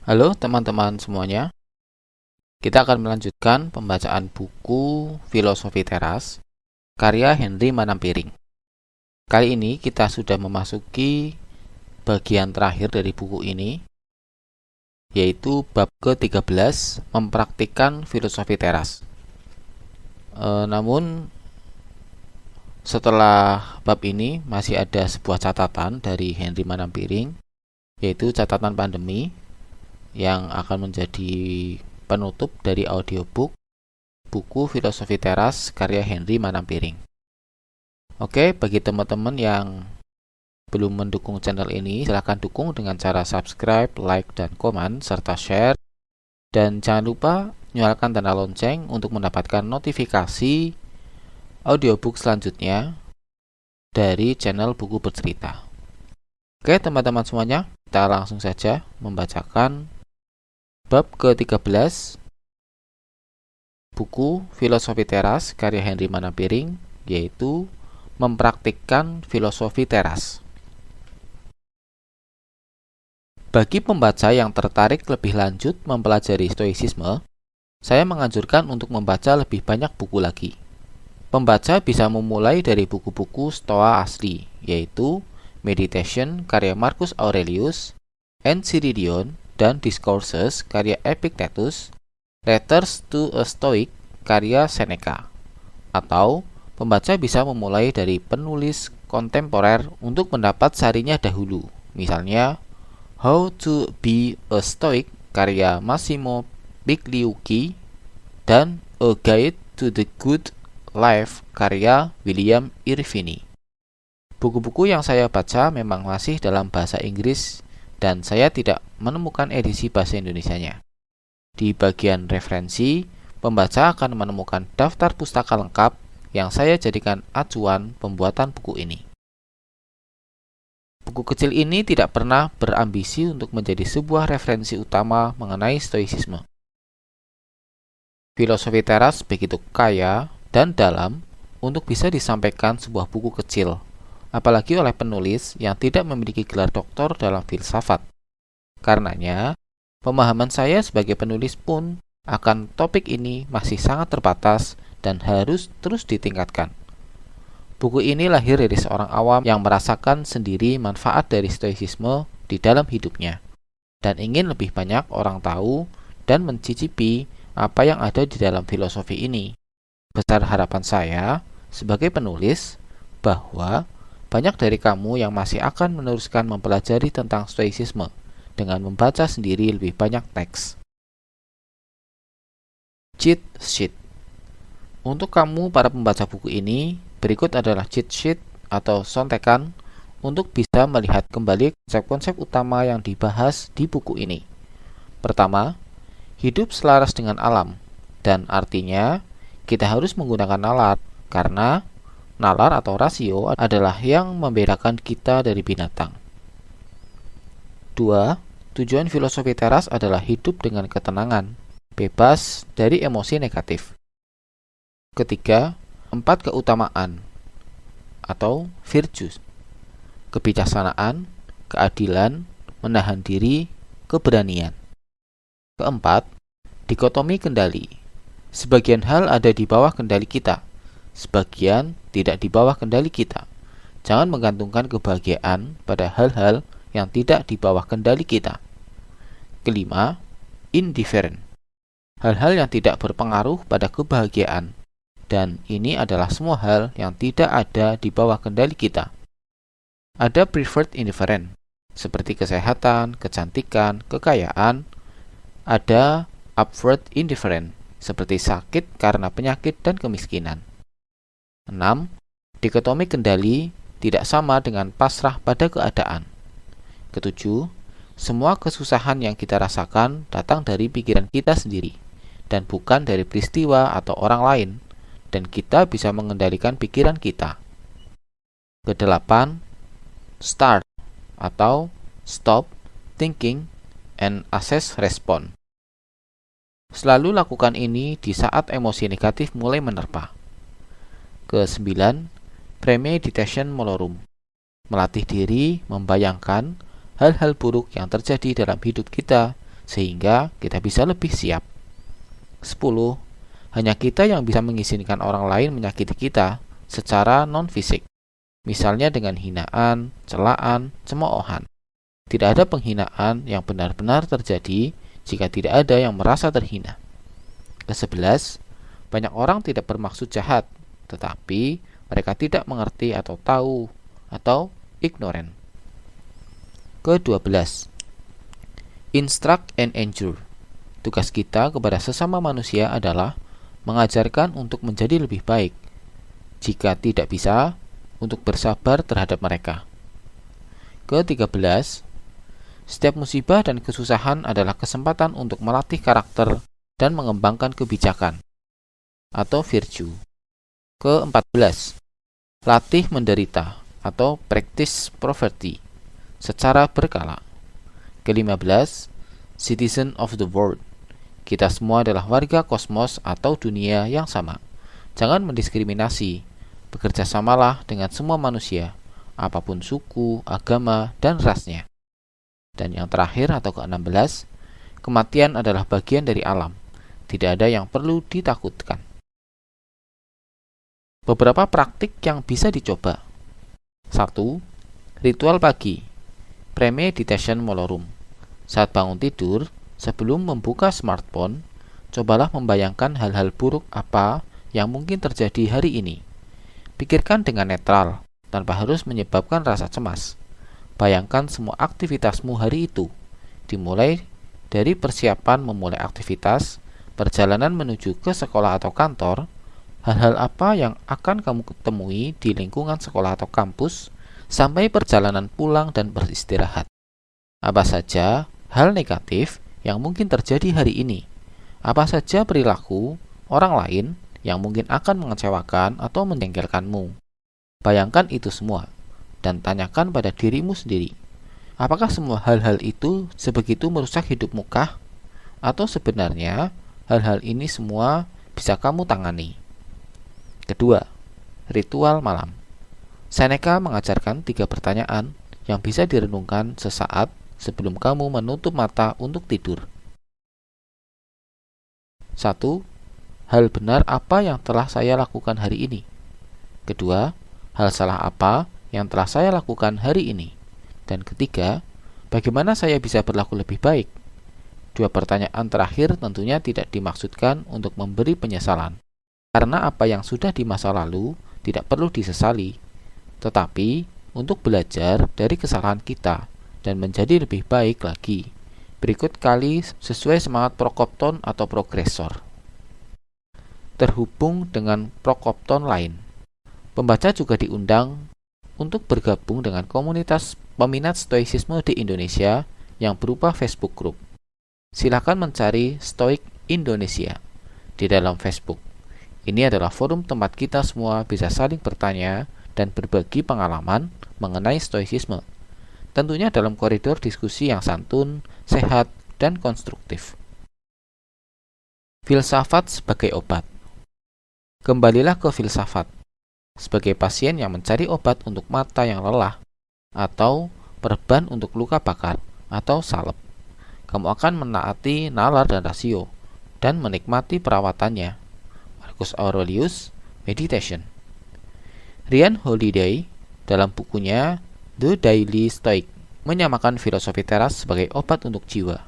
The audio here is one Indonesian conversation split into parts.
Halo teman-teman semuanya, kita akan melanjutkan pembacaan buku Filosofi Teras, karya Henry Manampiring. Kali ini kita sudah memasuki bagian terakhir dari buku ini, yaitu bab ke-13, mempraktikkan filosofi teras. Namun, setelah bab ini masih ada sebuah catatan dari Henry Manampiring, yaitu catatan pandemi, yang akan menjadi penutup dari audiobook buku Filosofi Teras karya Henry Manampiring. Oke, bagi teman-teman yang belum mendukung channel ini, silahkan dukung dengan cara subscribe, like, dan komen, serta share. Dan jangan lupa nyalakan tanda lonceng untuk mendapatkan notifikasi audiobook selanjutnya dari channel Buku Bercerita. Oke, teman-teman semuanya, kita langsung saja membacakan bab ke-13 buku Filosofi Teras karya Henry Manampiring, yaitu mempraktikkan filosofi teras. Bagi pembaca yang tertarik lebih lanjut mempelajari stoicisme, saya menganjurkan untuk membaca lebih banyak buku lagi. Pembaca bisa memulai dari buku-buku Stoa asli, yaitu Meditation karya Marcus Aurelius, Enchiridion, dan Discourses karya Epictetus, Letters to a Stoic karya Seneca. Atau pembaca bisa memulai dari penulis kontemporer untuk mendapat sarinya dahulu. Misalnya How to be a Stoic karya Massimo Pigliucci dan A Guide to the Good Life karya William Irvine. Buku-buku yang saya baca memang masih dalam bahasa Inggris dan saya tidak menemukan edisi bahasa Indonesianya. Di bagian referensi, pembaca akan menemukan daftar pustaka lengkap yang saya jadikan acuan pembuatan buku ini. Buku kecil ini tidak pernah berambisi untuk menjadi sebuah referensi utama mengenai stoicisme. Filosofi teras begitu kaya dan dalam untuk bisa disampaikan sebuah buku kecil, apalagi oleh penulis yang tidak memiliki gelar doktor dalam filsafat. Karenanya, pemahaman saya sebagai penulis pun akan topik ini masih sangat terbatas dan harus terus ditingkatkan. Buku ini lahir dari seorang awam yang merasakan sendiri manfaat dari stoicisme di dalam hidupnya, dan ingin lebih banyak orang tahu dan mencicipi apa yang ada di dalam filosofi ini. Besar harapan saya sebagai penulis bahwa banyak dari kamu yang masih akan meneruskan mempelajari tentang stoicisme dengan membaca sendiri lebih banyak teks. Cheat sheet. Untuk kamu para pembaca buku ini, berikut adalah cheat sheet atau sontekan untuk bisa melihat kembali konsep-konsep utama yang dibahas di buku ini. Pertama, hidup selaras dengan alam, dan artinya kita harus menggunakan nalar karena nalar atau rasio adalah yang membedakan kita dari binatang. 2. Tujuan filosofi teras adalah hidup dengan ketenangan, bebas dari emosi negatif. Ketiga, 4 keutamaan atau virtues: kebijaksanaan, keadilan, menahan diri, keberanian. Keempat, dikotomi kendali. Sebagian hal ada di bawah kendali kita, sebagian tidak di bawah kendali kita. Jangan menggantungkan kebahagiaan pada hal-hal yang tidak di bawah kendali kita. Kelima, indifferent. Hal-hal yang tidak berpengaruh pada kebahagiaan, dan ini adalah semua hal yang tidak ada di bawah kendali kita. Ada preferred indifferent, seperti kesehatan, kecantikan, kekayaan. Ada upward indifferent, seperti sakit karena penyakit dan kemiskinan. 6. Dikotomi kendali tidak sama dengan pasrah pada keadaan. Ketujuh, semua kesusahan yang kita rasakan datang dari pikiran kita sendiri dan bukan dari peristiwa atau orang lain, dan kita bisa mengendalikan pikiran kita. Kedelapan, start atau stop thinking and assess response. Selalu lakukan ini di saat emosi negatif mulai menerpa. Ke-9, premeditation malorum. Melatih diri membayangkan hal-hal buruk yang terjadi dalam hidup kita sehingga kita bisa lebih siap. 10. Hanya kita yang bisa mengizinkan orang lain menyakiti kita secara non-fisik, misalnya dengan hinaan, celaan, cemoohan. Tidak ada penghinaan yang benar-benar terjadi jika tidak ada yang merasa terhina. Ke-11, banyak orang tidak bermaksud jahat, tetapi mereka tidak mengerti atau tahu, atau ignorant. Ke-12, instruct and endure. Tugas kita kepada sesama manusia adalah mengajarkan untuk menjadi lebih baik. Jika tidak bisa, untuk bersabar terhadap mereka. Ke-13, setiap musibah dan kesusahan adalah kesempatan untuk melatih karakter dan mengembangkan kebijakan, atau virtue. Ke-14, latih menderita, atau practice poverty, secara berkala. Ke-15, citizen of the world. Kita semua adalah warga kosmos atau dunia yang sama. Jangan mendiskriminasi. Bekerjasamalah dengan semua manusia, apapun suku, agama, dan rasnya. Dan yang terakhir atau ke-16, kematian adalah bagian dari alam. Tidak ada yang perlu ditakutkan. Beberapa praktik yang bisa dicoba. 1. Ritual pagi. Premeditation molorum. Saat bangun tidur, sebelum membuka smartphone, cobalah membayangkan hal-hal buruk apa yang mungkin terjadi hari ini. Pikirkan dengan netral, tanpa harus menyebabkan rasa cemas. Bayangkan semua aktivitasmu hari itu, dimulai dari persiapan memulai aktivitas, perjalanan menuju ke sekolah atau kantor, hal-hal apa yang akan kamu temui di lingkungan sekolah atau kampus, sampai perjalanan pulang dan beristirahat. Apa saja hal negatif yang mungkin terjadi hari ini? Apa saja perilaku orang lain yang mungkin akan mengecewakan atau menjengkelkanmu? Bayangkan itu semua dan tanyakan pada dirimu sendiri, apakah semua hal-hal itu sebegitu merusak hidupmu kah? Atau sebenarnya hal-hal ini semua bisa kamu tangani? Kedua, ritual malam. Seneca mengajarkan 3 pertanyaan yang bisa direnungkan sesaat sebelum kamu menutup mata untuk tidur. 1. Hal benar apa yang telah saya lakukan hari ini? Kedua, hal salah apa yang telah saya lakukan hari ini? Dan ketiga, bagaimana saya bisa berlaku lebih baik? 2 pertanyaan terakhir tentunya tidak dimaksudkan untuk memberi penyesalan, karena apa yang sudah di masa lalu tidak perlu disesali, tetapi untuk belajar dari kesalahan kita dan menjadi lebih baik lagi. Berikut kali sesuai semangat Prokopton atau progresor. Terhubung dengan Prokopton lain. Pembaca juga diundang untuk bergabung dengan komunitas peminat stoicisme di Indonesia yang berupa Facebook Group. Silakan mencari Stoik Indonesia di dalam Facebook. Ini adalah forum tempat kita semua bisa saling bertanya dan berbagi pengalaman mengenai stoicisme. Tentunya dalam koridor diskusi yang santun, sehat, dan konstruktif. Filsafat sebagai obat. Kembalilah ke filsafat. Sebagai pasien yang mencari obat untuk mata yang lelah, atau perban untuk luka bakar, atau salep, kamu akan menaati nalar dan rasio, dan menikmati perawatannya. Marcus Aurelius, Meditation. Ryan Holiday, dalam bukunya The Daily Stoic, menyamakan filosofi teras sebagai obat untuk jiwa.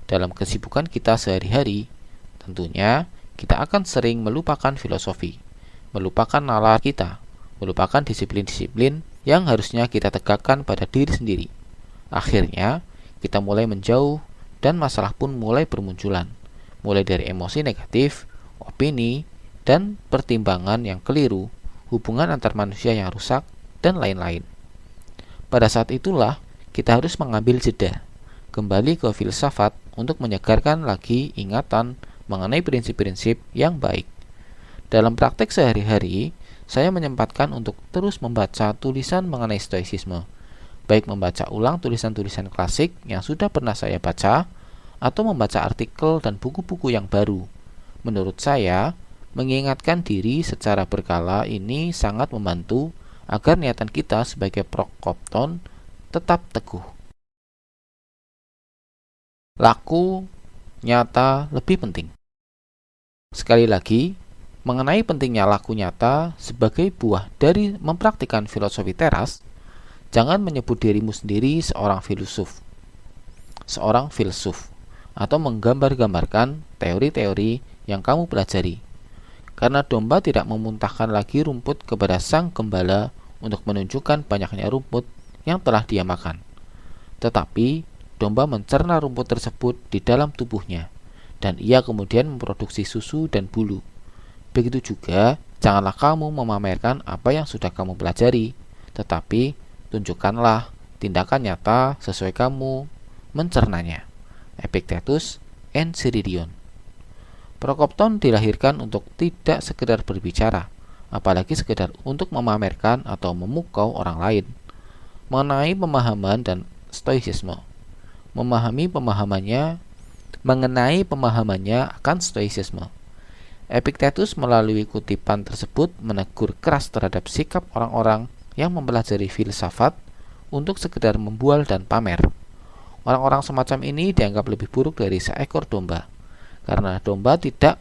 Dalam kesibukan kita sehari-hari, tentunya kita akan sering melupakan filosofi, melupakan nalar kita, melupakan disiplin-disiplin yang harusnya kita tegakkan pada diri sendiri. Akhirnya, kita mulai menjauh dan masalah pun mulai bermunculan, mulai dari emosi negatif, opini, dan pertimbangan yang keliru, hubungan antar manusia yang rusak, dan lain-lain. Pada saat itulah kita harus mengambil jeda, kembali ke filsafat untuk menyegarkan lagi ingatan mengenai prinsip-prinsip yang baik. Dalam praktek sehari-hari, saya menyempatkan untuk terus membaca tulisan mengenai stoicisme, baik membaca ulang tulisan-tulisan klasik yang sudah pernah saya baca, atau membaca artikel dan buku-buku yang baru. Menurut saya, mengingatkan diri secara berkala ini sangat membantu agar niatan kita sebagai Prokopton tetap teguh. laku nyata lebih penting. Sekali lagi, mengenai pentingnya laku nyata sebagai buah dari mempraktikkan filosofi teras, jangan menyebut dirimu sendiri seorang filsuf, atau menggambar-gambarkan teori-teori yang kamu pelajari. Karena domba tidak memuntahkan lagi rumput kepada sang gembala untuk menunjukkan banyaknya rumput yang telah dia makan. Tetapi, domba mencerna rumput tersebut di dalam tubuhnya, dan ia kemudian memproduksi susu dan bulu. Begitu juga, janganlah kamu memamerkan apa yang sudah kamu pelajari, tetapi tunjukkanlah tindakan nyata sesuai kamu mencernanya. Epictetus Enchiridion. Prokopton dilahirkan untuk tidak sekedar berbicara, apalagi sekedar untuk memamerkan atau memukau orang lain. Mengenai pemahaman dan stoicisme. Mengenai pemahamannya akan stoicisme. Epictetus melalui kutipan tersebut menegur keras terhadap sikap orang-orang yang mempelajari filsafat untuk sekedar membual dan pamer. Orang-orang semacam ini dianggap lebih buruk dari seekor domba. Karena domba tidak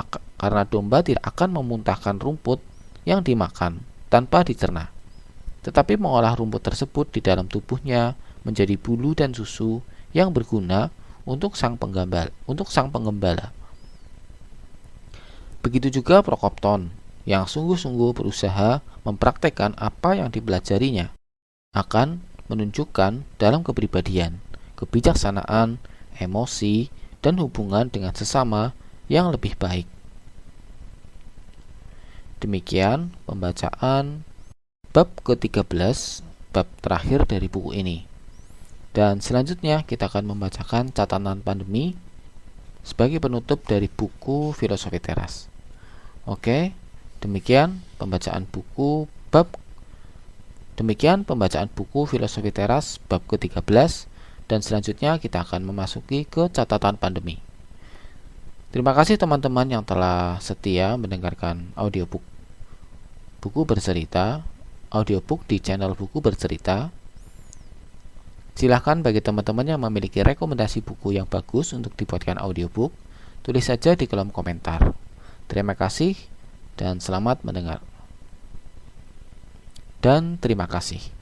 akan memuntahkan rumput yang dimakan tanpa dicerna, tetapi mengolah rumput tersebut di dalam tubuhnya menjadi bulu dan susu yang berguna untuk sang penggembala. Begitu juga Prokopton yang sungguh-sungguh berusaha mempraktekkan apa yang dipelajarinya akan menunjukkan dalam kepribadian, kebijaksanaan, emosi, dan hubungan dengan sesama yang lebih baik. Demikian pembacaan bab ke-13, bab terakhir dari buku ini. Dan selanjutnya kita akan membacakan catatan pandemi sebagai penutup dari buku Filosofi Teras. Oke, demikian pembacaan buku Filosofi Teras bab ke-13. Dan selanjutnya kita akan memasuki ke catatan pandemi. Terima kasih teman-teman yang telah setia mendengarkan audiobook Buku Bercerita, audiobook di channel Buku Bercerita. Silahkan bagi teman-teman yang memiliki rekomendasi buku yang bagus untuk dibuatkan audiobook, tulis saja di kolom komentar. Terima kasih dan selamat mendengar. Dan terima kasih.